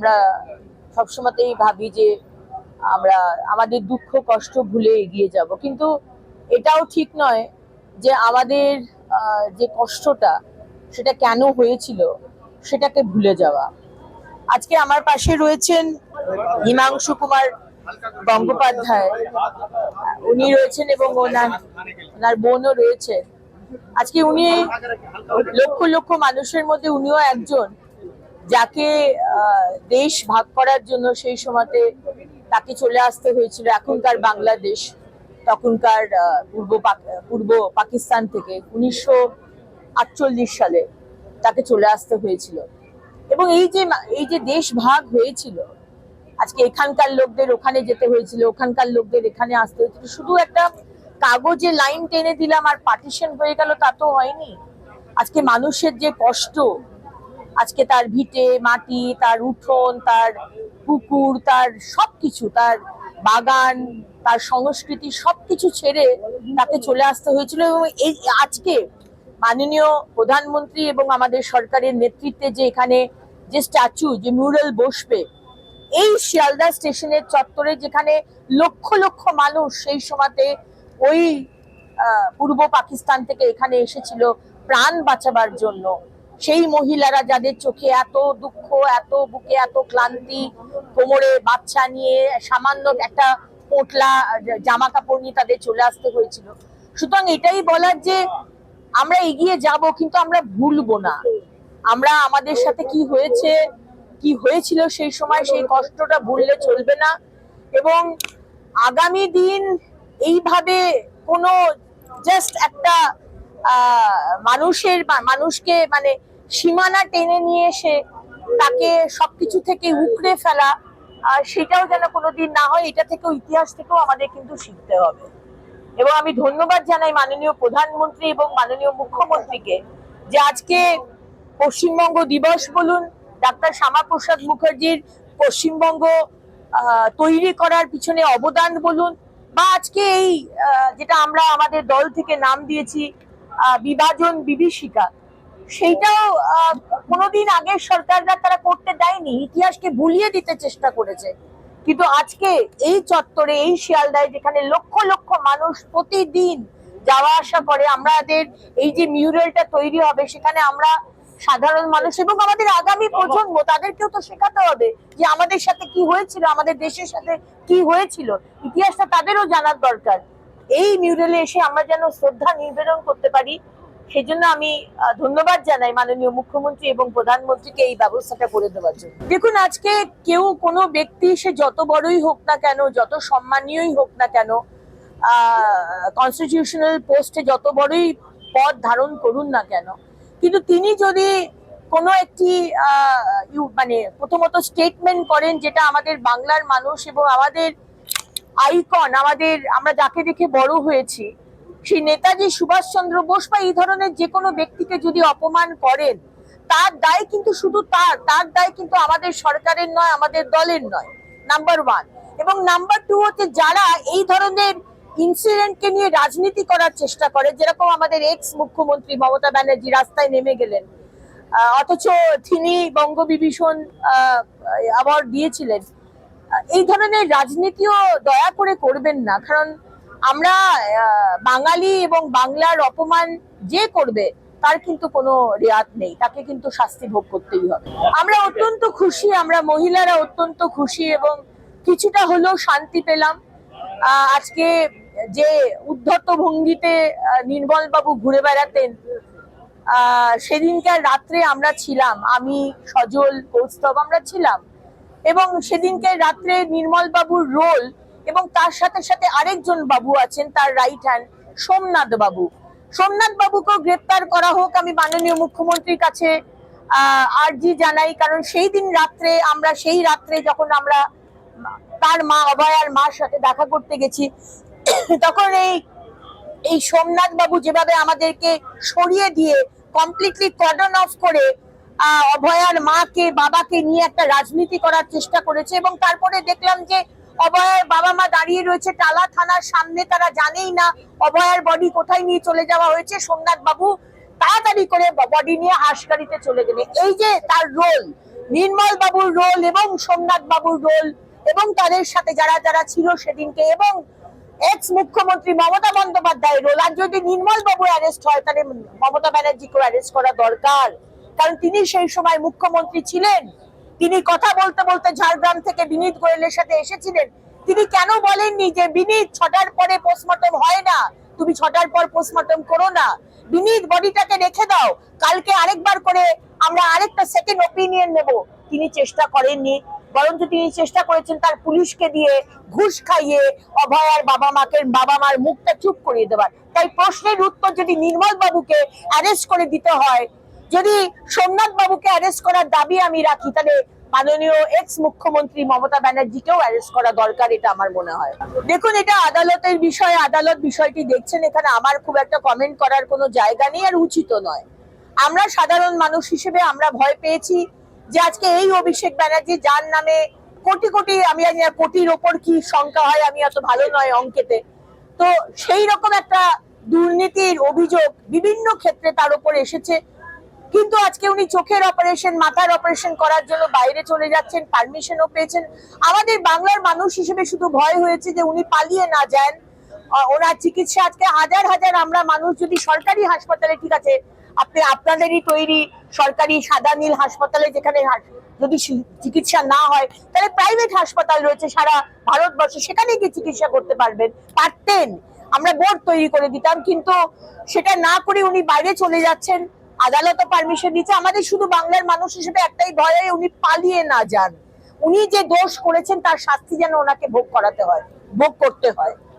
আমরা সবসময়তেই ভাবি যে আমরা আমাদের দুঃখ কষ্ট ভুলে এগিয়ে যাব, কিন্তু এটাও ঠিক নয় যে আমাদের যে কষ্টটা সেটা কেন হয়েছিল সেটাকে ভুলে যাওয়া। আজকে আমার পাশে রয়েছেন হিমাংশু কুমার গঙ্গোপাধ্যায়, উনি রয়েছেন এবং ওনার বোনও রয়েছেন। আজকে উনি লক্ষ লক্ষ মানুষের মধ্যে উনিও একজন যাকে দেশ ভাগ করার জন্য সেই সময়তে তাকে চলে আসতে হয়েছিল এখনকার বাংলাদেশ, তখনকার পূর্ব পাকিস্তান থেকে 1948 সালে তাকে চলে আসতে হয়েছিল। এবং এই যে দেশ ভাগ হয়েছিল, আজকে এখানকার লোকদের ওখানে যেতে হয়েছিল, ওখানকার লোকদের এখানে আসতে হয়েছিল। শুধু একটা কাগজে লাইন টেনে দিলাম আর পার্টিশন হয়ে গেল, তা তো হয়নি। আজকে মানুষের যে কষ্ট, আজকে তার ভিটে মাটি, তার উঠোন, তার পুকুর, তার সবকিছু, তার বাগান, তার সংস্কৃতি সবকিছু ছেড়ে তাকে চলে আসতে হয়েছিল। এবং এই আজকে মাননীয় প্রধানমন্ত্রী এবং আমাদের সরকারের নেতৃত্বে যে এখানে যে স্ট্যাচু, যে মিউরাল বসবে এই শিয়ালদা স্টেশনের চত্বরে, যেখানে লক্ষ লক্ষ মানুষ সেই সময়তে ওই পূর্ব পাকিস্তান থেকে এখানে এসেছিল প্রাণ বাঁচাবার জন্য, সেই মহিলারা যাদের চোখে এত দুঃখ, এত বুকে এত ক্লান্তি, কোমরে বাচ্চা নিয়ে সামান্য একটা পোটলা জামা কাপড় নিয়ে তাদের চলে আসতে হয়েছিল। সুতরাং এটাই বলার যে আমরা এগিয়ে যাব, কিন্তু আমরা ভুলবো না আমরা আমাদের সাথে কি হয়েছে, কি হয়েছিল সেই সময়, সেই কষ্টটা ভুললে চলবে না। এবং আগামী দিন এইভাবে কোনো জাস্ট একটা মানুষকে মানে সীমানা টেনে নিয়ে এসে তাকে সবকিছু থেকে উকড়ে ফেলা, সেটাও যেন কোনোদিন না হয়। এটা থেকেও, ইতিহাস থেকেও আমাদের কিন্তু শিখতে হবে। এবং আমি ধন্যবাদ জানাই মাননীয় প্রধানমন্ত্রী এবং মাননীয় মুখ্যমন্ত্রীকে যে আজকে পশ্চিমবঙ্গ দিবস বলুন, ডাক্তার শ্যামাপ্রসাদ মুখার্জির পশ্চিমবঙ্গ তৈরি করার পিছনে অবদান বলুন, বা আজকে এই যেটা আমরা আমাদের দল থেকে নাম দিয়েছি বিভাজন বিভীষিকা, সেইটাও কোনোদিন আগের সরকাররা তারা করতে দেয়নি, ইতিহাসকে ভুলিয়ে দিতে চেষ্টা করেছে। কিন্তু আজকে এই চত্বরে, এই শিয়ালদায়, যেখানে লক্ষ লক্ষ মানুষ প্রতিদিন যাওয়া আসা করে, আমাদের এই যে মিউরালটা তৈরি হবে, সেখানে আমরা সাধারণ মানুষ এবং আমাদের আগামী প্রজন্ম, তাদেরকেও তো শেখাতে হবে যে আমাদের সাথে কি হয়েছিল, আমাদের দেশের সাথে কি হয়েছিল, ইতিহাসটা তাদেরও জানার দরকার। এই মিউরালে এসে আমরা যেন শ্রদ্ধা নিবেদন করতে পারি, সেজন্য আমি ধন্যবাদ জানাই মাননীয় মুখ্যমন্ত্রী এবং প্রধানমন্ত্রীকে এই ব্যবস্থাটা করে দেওয়ার জন্য। দেখুন, আজকে কেউ, কোনো ব্যক্তি, সে যত বড়ই হোক না কেন, যত সম্মানীয়ই হোক না কেন, কনস্টিটিউশনাল পোস্টে যত বড়ই পদ ধারণ করুন না কেন, কিন্তু তিনি যদি কোনো একটি মানে প্রথমত স্টেটমেন্ট করেন যেটা আমাদের বাংলার মানুষ এবং আমাদের আইকন, আমরা যাকে দেখে বড় হয়েছি, সেই নেতাজি সুভাষচন্দ্র বোস বা এই ধরনের যে কোনো ব্যক্তিকে যদি অপমান করেন, তার দায় কিন্তু শুধু তার দায় কিন্তু আমাদের সরকারের নয়, আমাদের দলের নয়, নাম্বার ওয়ান। এবং নাম্বার টু হচ্ছে, যারা এই ধরনের ইনসিডেন্টকে নিয়ে রাজনীতি করার চেষ্টা করে, যেরকম আমাদের এক্স মুখ্যমন্ত্রী মমতা ব্যানার্জি রাস্তায় নেমে গেলেন, অথচ তিনি বঙ্গবিভূষণ অ্যাওয়ার্ড দিয়েছিলেন। এই ধরনের রাজনীতিও দয়া করে করবেন না, কারণ আমরা বাঙালি এবং বাংলার অপমান যে করবে তার কিন্তু কোনো রেয়াত নেই, তাকে কিন্তু শাস্তি ভোগ করতেই হবে। আমরা অত্যন্ত খুশি, আমরা মহিলারা অত্যন্ত খুশি এবং কিছুটা হলেও শান্তি পেলাম। আজকে যে উদ্ধত ভঙ্গিতে নির্মল বাবু ঘুরে বেড়াতেন, সেদিনকার রাত্রে আমরা ছিলাম, আমি, সজল, কৌস্তব, আমরা ছিলাম। এবং সেদিনকে রাত্রে নির্মল বাবুর রোল এবং তার সাথে সাথে আরেকজন বাবু আছেন, তার রাইট হ্যান্ড, সোমনাথ বাবুকেও গ্রেপ্তার করা হোক, আমি মাননীয় মুখ্যমন্ত্রীর কাছে আর্জি জানাই। কারণ সেই রাত্রে যখন আমরা তার মা, অভয়ার মার সাথে দেখা করতে গেছি, তখন এই সোমনাথ বাবু যেভাবে আমাদেরকে সরিয়ে দিয়ে কমপ্লিটলি কর্ডন অফ করে অভয়ার মাকে, বাবাকে নিয়ে একটা রাজনীতি করার চেষ্টা করেছে। এবং তারপরে দেখলাম যে অভয়ার বাবা মা দাঁড়িয়ে রয়েছে টালা থানার সামনে, তারা জানেই না অভয়ার বডি কোথায় নিয়ে চলে যাওয়া হয়েছে। সোমনাথ বাবু তাড়াতাড়ি করে বডি নিয়ে হাসগাড়িতে চলে গেলেন। এই যে তার রোল, নির্মল বাবুর রোল এবং সোমনাথ বাবুর রোল এবং তাদের সাথে যারা যারা ছিল সেদিনকে, এবং এক্স মুখ্যমন্ত্রী মমতা বন্দ্যোপাধ্যায়ের রোল। আর যদি নির্মল বাবু অ্যারেস্ট হয় তাহলে মমতা ব্যানার্জিকেও অ্যারেস্ট করা দরকার, কারণ তিনি সেই সময় মুখ্যমন্ত্রী ছিলেন। তিনি কথা বলতে বলতে ঝাড়গ্রাম থেকে বিনীত গোয়েলের সাথে এসেছিলেন। তিনি কেন বলেননি যে বিনীত 6টার পরে পোস্টমর্টম হয় না, তুমি 6টার পর পোস্টমর্টম করো না, বিনীত বডিটাকে রেখে দাও, কালকে আরেকবার করে আমরা আরেকটা সেকেন্ড ওপিনিয়ন নেব? তিনি চেষ্টা করেননি, বরঞ্চ তিনি চেষ্টা করেছেন তার পুলিশকে দিয়ে ঘুষ খাইয়ে অভয়ার বাবা মার মুখটা চুপ করিয়ে দেবার। তাই প্রশ্নের উত্তর, যদি নির্মল বাবুকে অ্যারেস্ট করে দিতে হয়, যদি সোমনাথ বাবুকে অ্যারেস্ট করার দাবি আমি রাখি, তাহলে মাননীয় এক্স মুখ্যমন্ত্রী মমতা ব্যানার্জিকেও অ্যারেস্ট করা দরকার, এটা আমার মনে হয়। দেখুন, এটা আদালতের বিষয়, আদালত বিষয়টি দেখছেন, এখানে আমার খুব একটা কমেন্ট করার কোনো জায়গা নেই আর উচিত নয়। আমরা সাধারণ মানুষ হিসেবে আমরা ভয় পেয়েছি যে আজকে এই অভিষেক ব্যানার্জি, যার নামে কোটি কোটি, আমি জানি না কোটির ওপর কি সংখ্যা হয়, আমি এত ভালো নয় অঙ্কেতে, তো সেই রকম একটা দুর্নীতির অভিযোগ বিভিন্ন ক্ষেত্রে তার উপর এসেছে। কিন্তু আজকে উনি চোখের অপারেশন, মাথার অপারেশন করার জন্য বাইরে চলে যাচ্ছেন, পারমিশনও পেয়েছেন। আমাদের বাংলার মানুষ হিসেবে শুধু ভয় হয়েছে যে উনি পালিয়ে না যান, ওনার চিকিৎসা। আজকে হাজার হাজার আমরা মানুষ যদি সরকারি হাসপাতালে, ঠিক আছে আপনি আপনাদেরই তৈরি সরকারি সাদা নীল হাসপাতালে, যেখানে যদি চিকিৎসা না হয় তাহলে প্রাইভেট হাসপাতাল রয়েছে সারা ভারতবর্ষে, সেখানে গিয়ে চিকিৎসা করতে পারতেন, আমরা বোর্ড তৈরি করে দিতাম। কিন্তু সেটা না করে উনি বাইরে চলে যাচ্ছেন, আদালতও পারমিশন দিচ্ছে। আমাদের শুধু বাংলার মানুষ হিসেবে একটাই ভয়, উনি পালিয়ে না যান, উনি যে দোষ করেছেন তার শাস্তি যেন ওনাকে ভোগ করতে হয়।